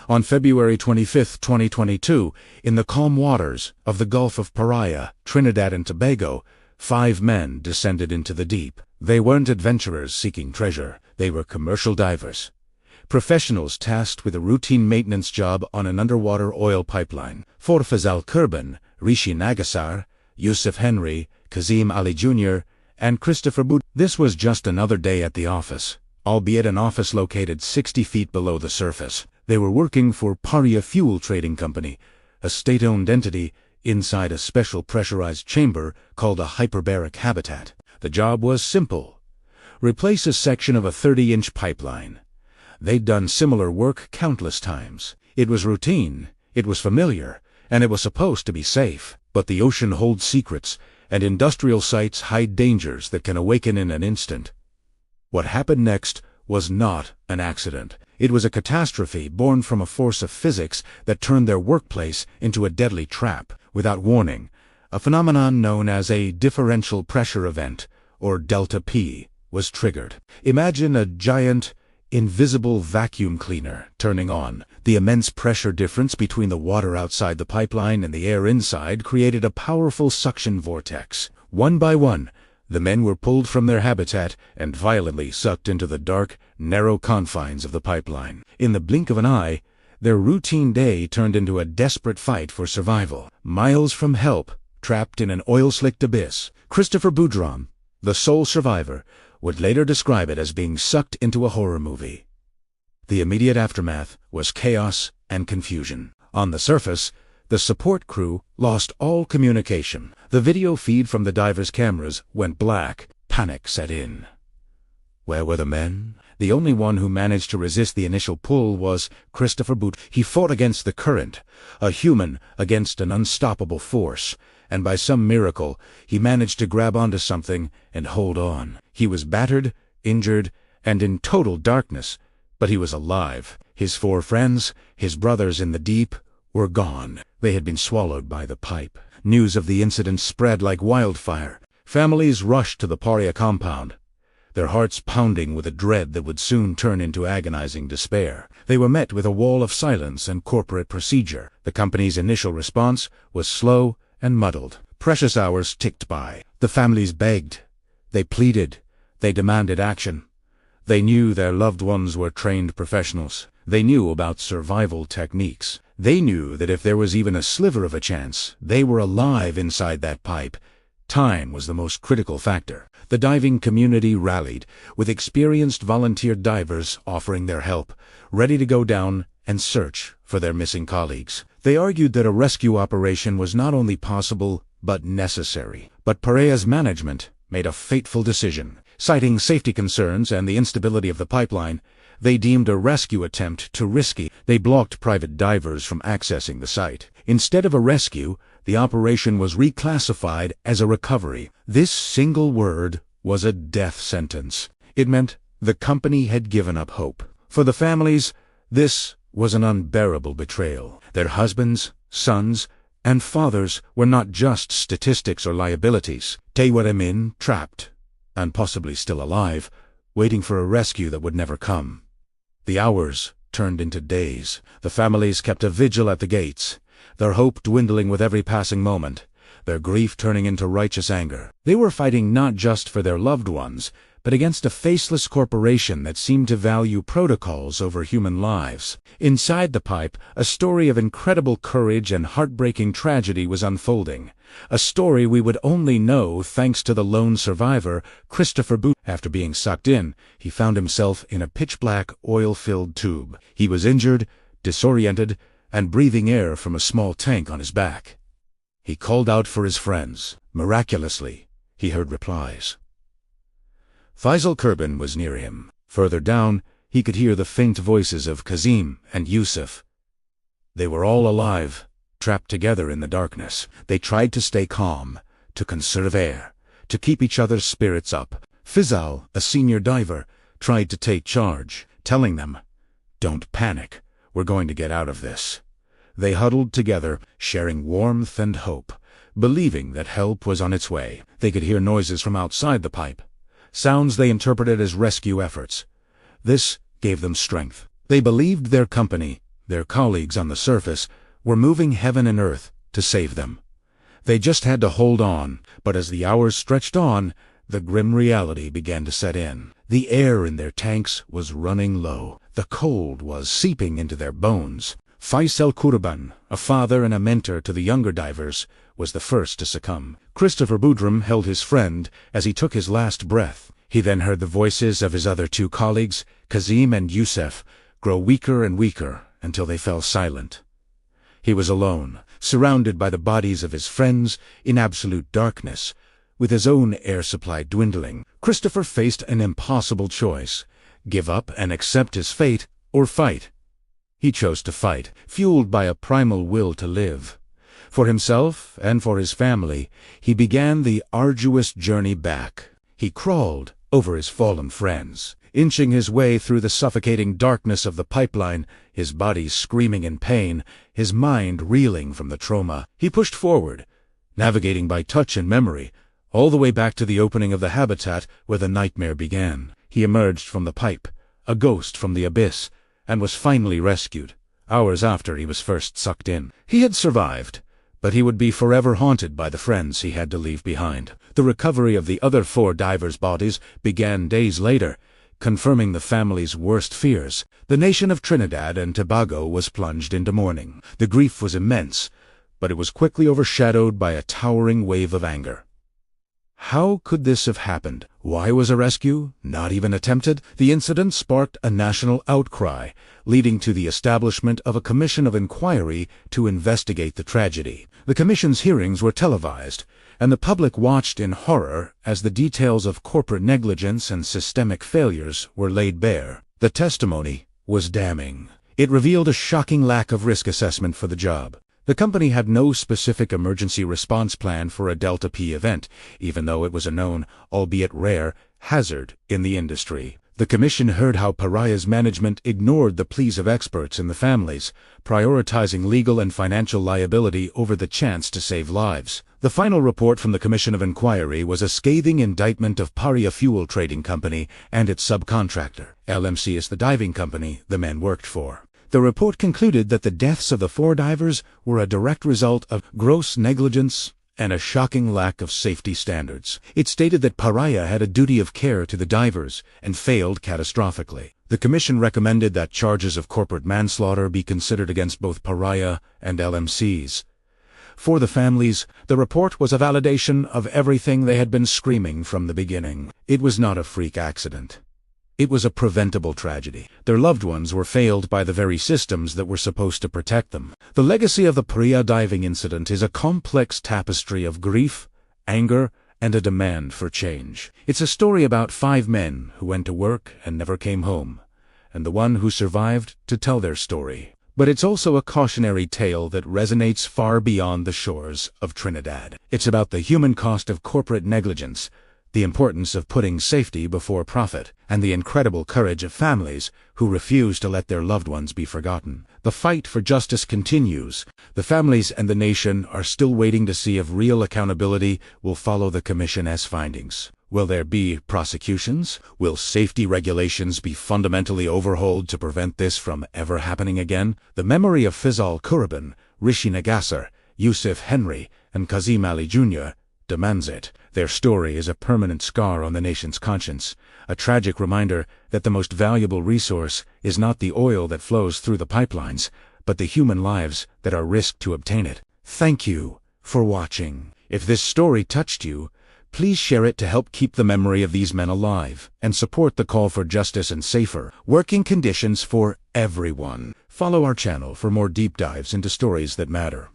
On February 25, 2022, in the calm waters of the Gulf of Paria, Trinidad and Tobago, 5 men descended into the deep. They weren't adventurers seeking treasure. They were commercial divers, professionals tasked with a routine maintenance job on an underwater oil pipeline. Faisal Kurban, Rishi Nagasar, Yusuf Henry, Kazim Ali Jr., and Christopher Boudram. This was just another day at the office, albeit an office located 60 feet below the surface. They were working for Paria Fuel Trading Company, a state-owned entity inside a special pressurized chamber called a hyperbaric habitat. The job was simple: replace a section of a 30-inch pipeline. They'd done similar work countless times. It was routine, it was familiar, and it was supposed to be safe. But the ocean holds secrets, and industrial sites hide dangers that can awaken in an instant. What happened next was not an accident. It was a catastrophe born from a force of physics that turned their workplace into a deadly trap. Without warning, a phenomenon known as a differential pressure event, or delta P, was triggered. Imagine a giant, invisible vacuum cleaner turning on. The immense pressure difference between the water outside the pipeline and the air inside created a powerful suction vortex. One by one, the men were pulled from their habitat and violently sucked into the dark, narrow confines of the pipeline. In the blink of an eye, their routine day turned into a desperate fight for survival. Miles from help, trapped in an oil-slicked abyss, Christopher Boudram, the sole survivor, would later describe it as being sucked into a horror movie. The immediate aftermath was chaos and confusion. On the surface, the support crew lost all communication. The video feed from the divers' cameras went black. Panic set in. Where were the men? The only one who managed to resist the initial pull was Christopher Boudram. He fought against the current, a human against an unstoppable force, and by some miracle, he managed to grab onto something and hold on. He was battered, injured, and in total darkness, but he was alive. His 4 friends, his brothers in the deep, were gone. They had been swallowed by the pipe. News of the incident spread like wildfire. Families rushed to the Paria compound, their hearts pounding with a dread that would soon turn into agonizing despair. They were met with a wall of silence and corporate procedure. The company's initial response was slow and muddled. Precious hours ticked by. The families begged. They pleaded. They demanded action. They knew their loved ones were trained professionals. They knew about survival techniques. They knew that if there was even a sliver of a chance, they were alive inside that pipe. Time was the most critical factor. The diving community rallied, with experienced volunteer divers offering their help, ready to go down and search for their missing colleagues. They argued that a rescue operation was not only possible, but necessary. But Paria's management made a fateful decision. Citing safety concerns and the instability of the pipeline, they deemed a rescue attempt too risky. They blocked private divers from accessing the site. Instead of a rescue, the operation was reclassified as a recovery. This single word was a death sentence. It meant the company had given up hope. For the families, this was an unbearable betrayal. Their husbands, sons, and fathers were not just statistics or liabilities. They were men trapped, and possibly still alive, waiting for a rescue that would never come. The hours turned into days. The families kept a vigil at the gates, their hope dwindling with every passing moment, their grief turning into righteous anger. They were fighting not just for their loved ones, but against a faceless corporation that seemed to value protocols over human lives. Inside the pipe, a story of incredible courage and heartbreaking tragedy was unfolding. A story we would only know thanks to the lone survivor, Christopher Boudram. After being sucked in, he found himself in a pitch-black, oil-filled tube. He was injured, disoriented, and breathing air from a small tank on his back. He called out for his friends. Miraculously, he heard replies. Faisal Kurban was near him. Further down, he could hear the faint voices of Kazim and Yusuf. They were all alive, trapped together in the darkness. They tried to stay calm, to conserve air, to keep each other's spirits up. Faisal, a senior diver, tried to take charge, telling them, "Don't panic, we're going to get out of this." They huddled together, sharing warmth and hope, believing that help was on its way. They could hear noises from outside the pipe, sounds they interpreted as rescue efforts. This gave them strength. They believed their company Their colleagues on the surface were moving heaven and earth to save them. They just had to hold on, but as the hours stretched on, the grim reality began to set in. The air in their tanks was running low. The cold was seeping into their bones. Faisal Kurban, a father and a mentor to the younger divers, was the first to succumb. Christopher Boudrum held his friend as he took his last breath. He then heard the voices of his other two colleagues, Kazim and Youssef, grow weaker and weaker until they fell silent. He was alone, surrounded by the bodies of his friends in absolute darkness, with his own air supply dwindling. Christopher faced an impossible choice: give up and accept his fate, or fight. He chose to fight, fueled by a primal will to live. For himself and for his family, he began the arduous journey back. He crawled over his fallen friends, inching his way through the suffocating darkness of the pipeline, his body screaming in pain, his mind reeling from the trauma. He pushed forward, navigating by touch and memory, all the way back to the opening of the habitat where the nightmare began. He emerged from the pipe, a ghost from the abyss, and was finally rescued, hours after he was first sucked in. He had survived, but he would be forever haunted by the friends he had to leave behind. The recovery of the other 4 divers' bodies began days later, confirming the family's worst fears. The nation of Trinidad and Tobago was plunged into mourning. The grief was immense, but it was quickly overshadowed by a towering wave of anger. How could this have happened? Why was a rescue not even attempted? The incident sparked a national outcry, leading to the establishment of a commission of inquiry to investigate the tragedy. The commission's hearings were televised, and the public watched in horror as the details of corporate negligence and systemic failures were laid bare. The testimony was damning. It revealed a shocking lack of risk assessment for the job. The company had no specific emergency response plan for a Delta P event, even though it was a known, albeit rare, hazard in the industry. The commission heard how Paria's management ignored the pleas of experts and the families, prioritizing legal and financial liability over the chance to save lives. The final report from the Commission of Inquiry was a scathing indictment of Paria Fuel Trading Company and its subcontractor. LMC is the diving company the men worked for. The report concluded that the deaths of the 4 divers were a direct result of gross negligence and a shocking lack of safety standards. It stated that Paria had a duty of care to the divers and failed catastrophically. The commission recommended that charges of corporate manslaughter be considered against both Paria and LMCs. For the families, the report was a validation of everything they had been screaming from the beginning. It was not a freak accident. It was a preventable tragedy. Their loved ones were failed by the very systems that were supposed to protect them. The legacy of the Paria diving incident is a complex tapestry of grief, anger, and a demand for change. It's a story about 5 men who went to work and never came home, and the one who survived to tell their story. But it's also a cautionary tale that resonates far beyond the shores of Trinidad. It's about the human cost of corporate negligence, the importance of putting safety before profit, and the incredible courage of families who refuse to let their loved ones be forgotten. The fight for justice continues. The families and the nation are still waiting to see if real accountability will follow the Commission's findings. Will there be prosecutions? Will safety regulations be fundamentally overhauled to prevent this from ever happening again? The memory of Faisal Kurban, Rishi Nagasar, Yusuf Henry, and Kazim Ali Jr. demands it. Their story is a permanent scar on the nation's conscience, a tragic reminder that the most valuable resource is not the oil that flows through the pipelines, but the human lives that are risked to obtain it. Thank you for watching. If this story touched you, please share it to help keep the memory of these men alive, and support the call for justice and safer working conditions for everyone. Follow our channel for more deep dives into stories that matter.